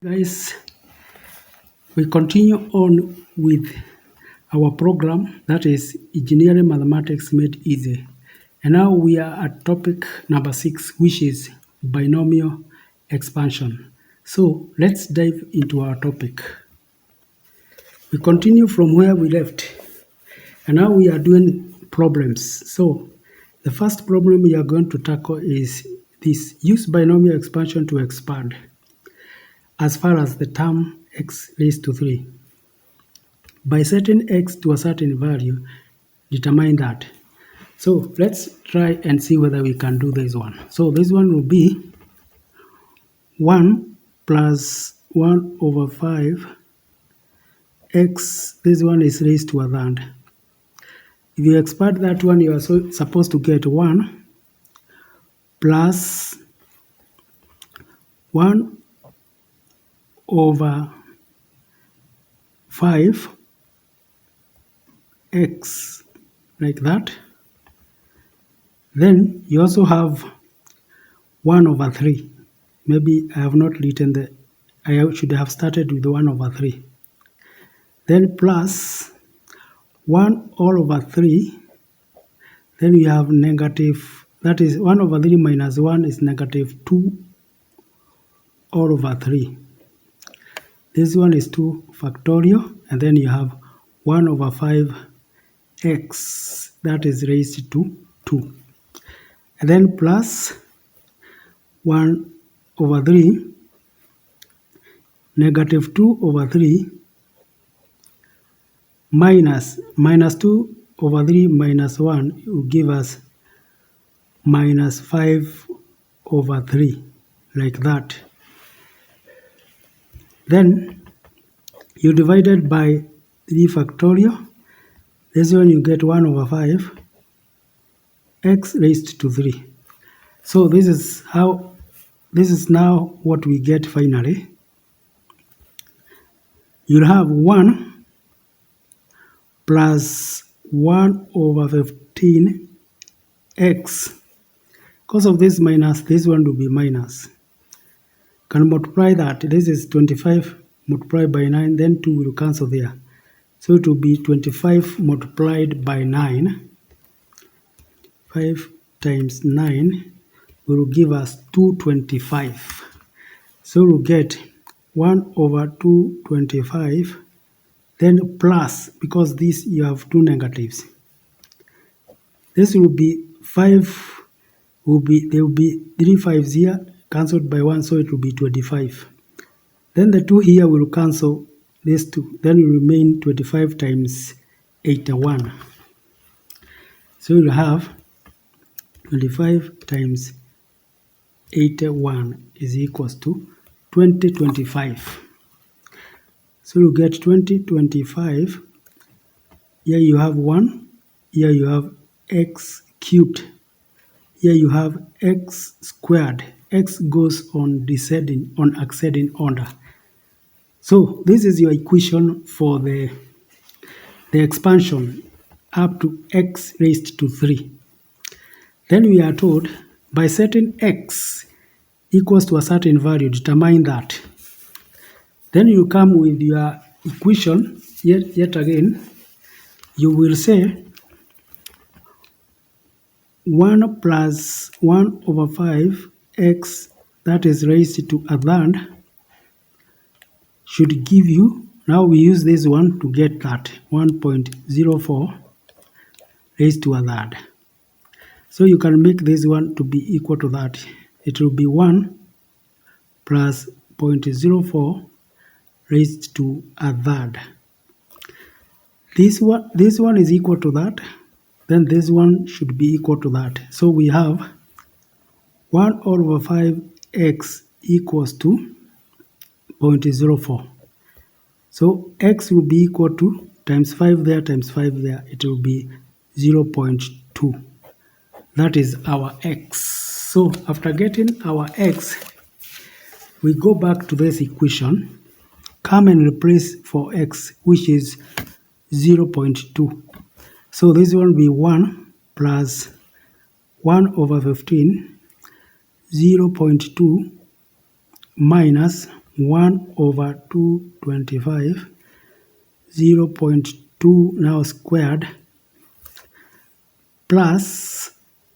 Guys, we continue on with our program, that is Engineering Mathematics Made Easy. And now we are at topic number 6, which is binomial expansion. So let's dive into our topic. We continue from where we left, and now we are doing problems. So the first problem we are going to tackle is this: use binomial expansion to expand as far as the term x raised to 3. By setting x to a certain value, determine that. So let's try and see whether we can do this one. So this one will be 1 plus 1 over 5 x. This one is raised to a third. If you expand that one, you are supposed to get 1 plus 1 over 5 x, like that. Then you also have 1 over 3. Maybe I have not written I should have started with 1 over 3. Then plus 1 all over 3. Then we have negative, that is 1 over 3 minus 1 is negative 2 all over 3. This one is 2 factorial, and then you have 1 over 5 x, that is raised to 2. And then plus 1 over 3 negative 2 over 3 minus 2 over 3 minus 1 will give us minus 5 over 3, like that. Then you divide it by 3 factorial. This one you get 1 over 5 x raised to 3. So this is now what we get finally. You'll have 1 plus 1 over 15 x. Because of this minus, this one will be minus. Can multiply that. This is 25 multiplied by 9, then 2 will cancel there. So it will be 25 multiplied by 9. 5 times 9 will give us 225. So we'll get 1 over 225, then plus, because this you have 2 negatives. This will be 5, there will be 3 5s here, cancelled by 1, so it will be 25. Then the 2 here will cancel these 2, then will remain 25 times 81. So we'll have 25 times 81 is equals to 2025. So you get 2025. Here you have 1, here you have x cubed, here you have x squared. X goes on ascending order. So this is your equation for the expansion up to x raised to 3. Then we are told, by setting x equals to a certain value, determine that. Then you come with your equation, yet again, you will say 1 plus 1 over 5 x, that is raised to a third, should give you, now we use this one to get that, 1.04 raised to a third. So you can make this one to be equal to that. It will be 1 plus 0.04 raised to a third. This one is equal to that. Then this one should be equal to that. So we have 1 all over 5 x equals to 0.04. So x will be equal to times 5 there, times 5 there. It will be 0.2. That is our x. So after getting our x, we go back to this equation, come and replace for x, which is 0.2. So this will be 1 plus 1 over 15, 0.2 minus 1 over 225, 0.2 now squared, plus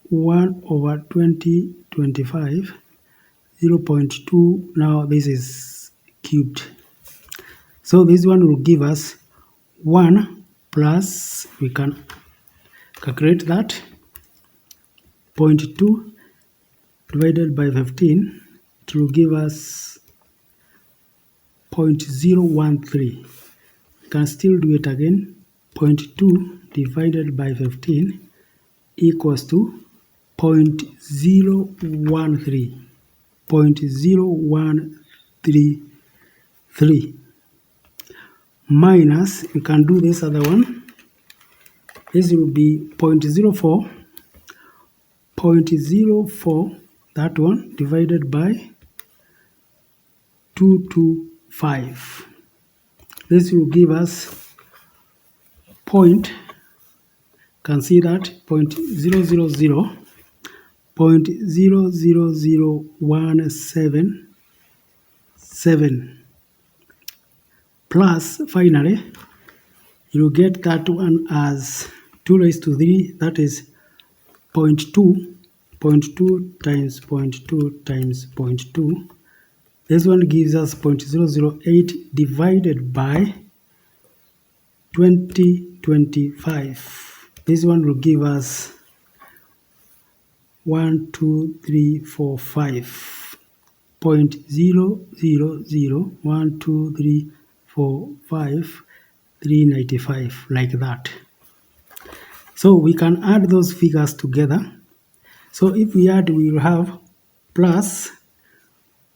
1 over 2025, 0.2, now this is cubed. So this one will give us 1 plus, we can calculate that, 0.2 divided by 15, it will give us 0.013. We can still do it again. 0.2 divided by 15 equals to 0.013. 0.0133 minus, we can do this other one. This will be 0.04. 0.04, that one, divided by 225. This will give us can see that 0.000177 plus, finally, you get that one as 2 raised to 3, that is 0.2 times 0.2 times 0.2. This one gives us 0.008 divided by 2025. This one will give us 1, 2, 3, 4, 5. 0.000, 2, 3, 4, 5, 395, like that. So we can add those figures together. So if we add, we will have plus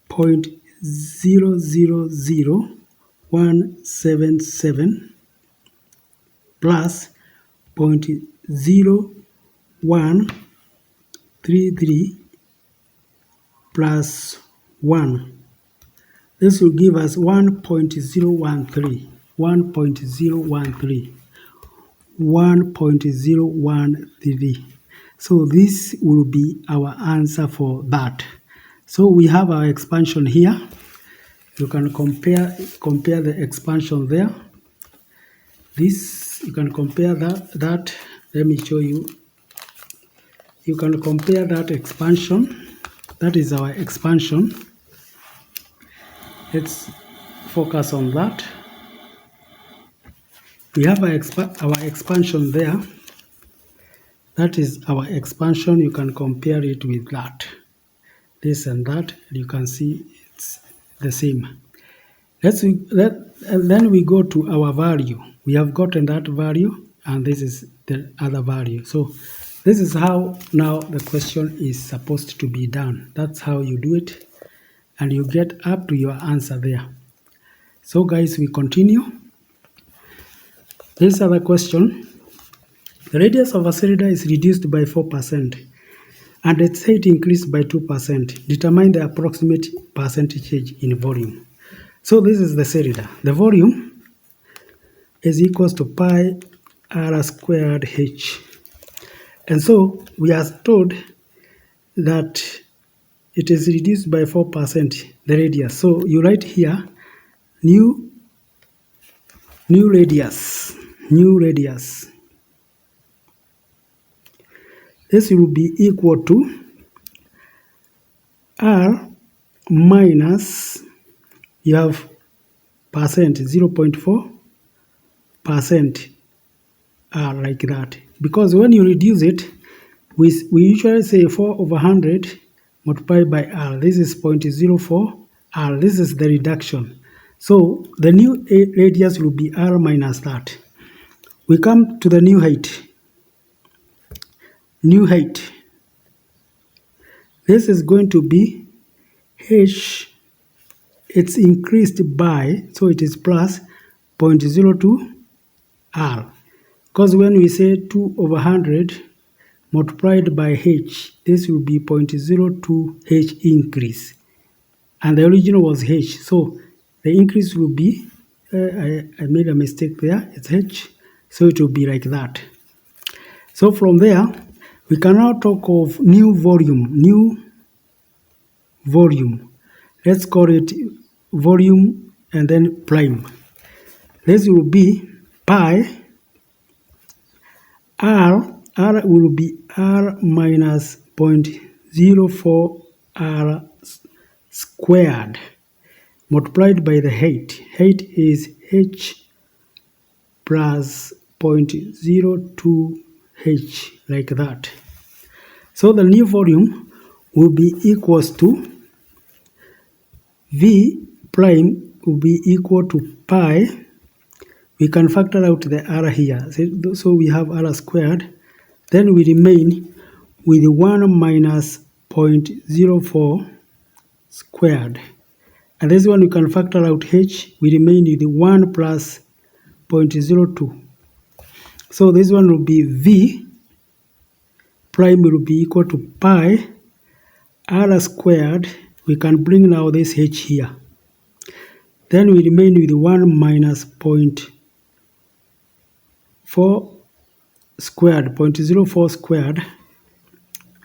0.000177 plus 0.0133 plus 1. This will give us 1.013. 1.013. 1.013. So this will be our answer for that. So we have our expansion here. You can compare the expansion there. This, you can compare that. Let me show you. You can compare that expansion. That is our expansion. Let's focus on that. We have our expansion there. That is our expansion. You can compare it with that. This and that. You can see it's the same. And then we go to our value. We have gotten that value, and this is the other value. So this is how now the question is supposed to be done. That's how you do it, and you get up to your answer there. So guys, we continue. This other question. The radius of a cylinder is reduced by 4%, and its height increased by 2%. Determine the approximate percentage change in volume. So this is the cylinder. The volume is equals to pi r squared h. And so we are told that it is reduced by 4%, the radius. So you write here, new radius. This will be equal to r minus, you have percent, 0.4% r, like that. Because when you reduce it, we usually say 4 over 100 multiplied by r. This is 0.04 r. This is the reduction. So the new radius will be r minus that. We come to the new height. This is going to be h. It's increased by, so it is plus 0.02 r. Because when we say 2 over 100 multiplied by h, this will be 0.02 h increase. And the original was h. So the increase will be, I made a mistake there, it's h. So it will be like that. So from there, we can now talk of new volume. Let's call it volume and then prime. This will be pi r will be r minus 0.04 r squared multiplied by the height. Height is h plus 0.02 h, like that. So the new volume will be equals to v prime will be equal to pi. We can factor out the r here. So we have r squared. Then we remain with 1 minus 0.04 squared. And this one we can factor out h. We remain with 1 plus 0.02. So this one will be v prime will be equal to pi r squared. We can bring now this h here. Then we remain with 1 minus 0.4 squared, 0.04 squared.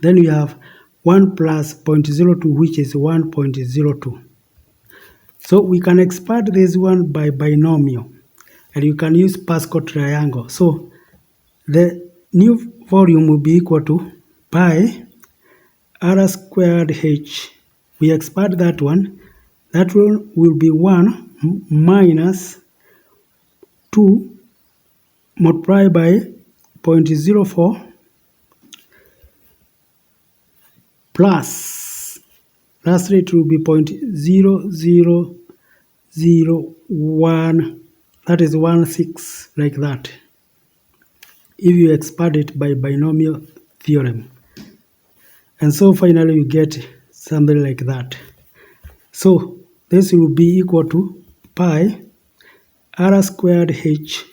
Then we have 1 plus 0.02, which is 1.02. So we can expand this one by binomial, and you can use Pascal triangle. So the new volume will be equal to pi r squared h. We expand that one. That one will be 1 minus 2 multiplied by 0.04 plus, lastly it will be 0.0001, that is 16, like that, if you expand it by binomial theorem. And so finally you get something like that. So this will be equal to pi r squared h.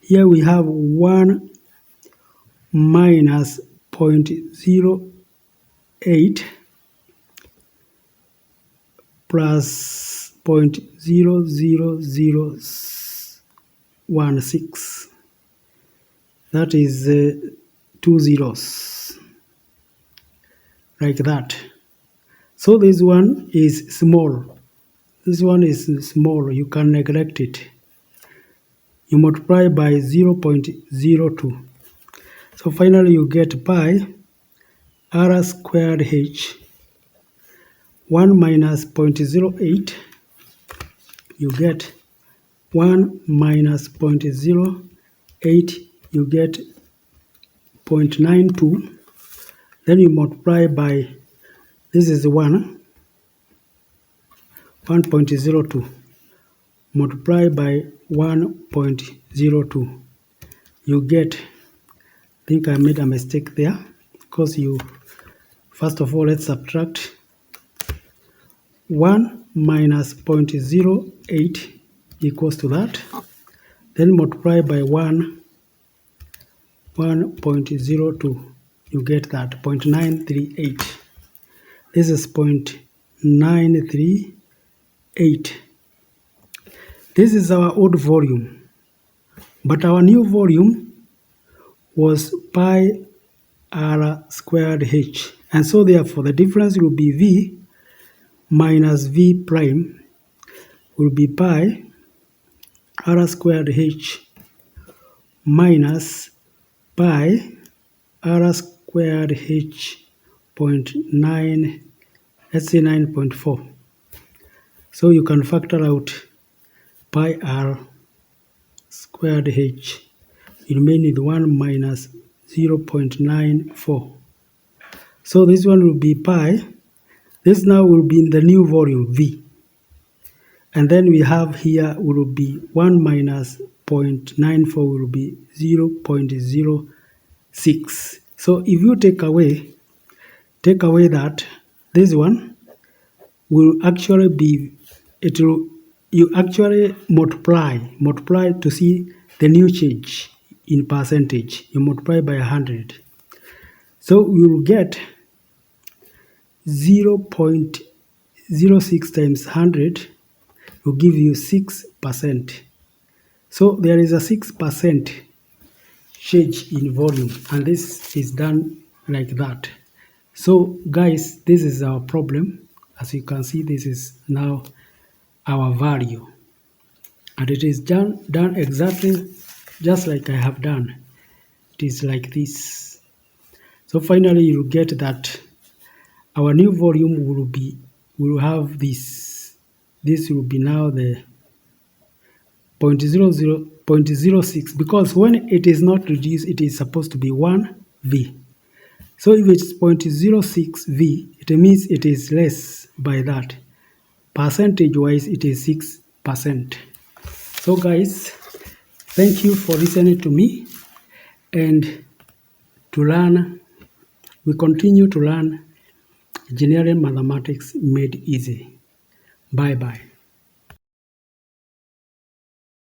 Here we have 1 minus 0.08 plus 0.00016. That is 2 zeros, like that. So this one is small. This one is small. You can neglect it. You multiply by 0.02. So finally you get pi r squared h. 1 minus 0.08. You get 1 minus 0.08. You get 0.92. Then you multiply by, this is 1.02. Multiply by 1.02. You get, I think I made a mistake there, because first of all, let's subtract 1 minus 0.08 equals to that. Then multiply by 1.02. You get that, 0.938. This is 0.938. This is our old volume, but our new volume was pi r squared h. And so therefore the difference will be v minus v prime will be pi r squared h minus pi r squared h 0.9, let's say 9.4. So you can factor out pi r squared h. You remain with 1 minus 0.94. So this one will be pi. This now will be in the new volume v. And then we have here will be 1 minus 0.94 will be 0.06. So if you take away that, this one will actually be, you actually multiply to see the new change in percentage. You multiply by 100. So you will get 0.06 times 100 will give you 6%. So there is a 6% change in volume, and this is done like that. So guys, this is our problem. As you can see, this is now our value. And it is done exactly just like I have done. It is like this. So finally you get that our new volume will have this. This will be now the 0.06, because when it is not reduced, it is supposed to be 1V. So if it's 0.06V, it means it is less by that. Percentage wise, it is 6%. So guys, thank you for listening to me, and to learn, we continue to learn engineering mathematics made easy. Bye bye.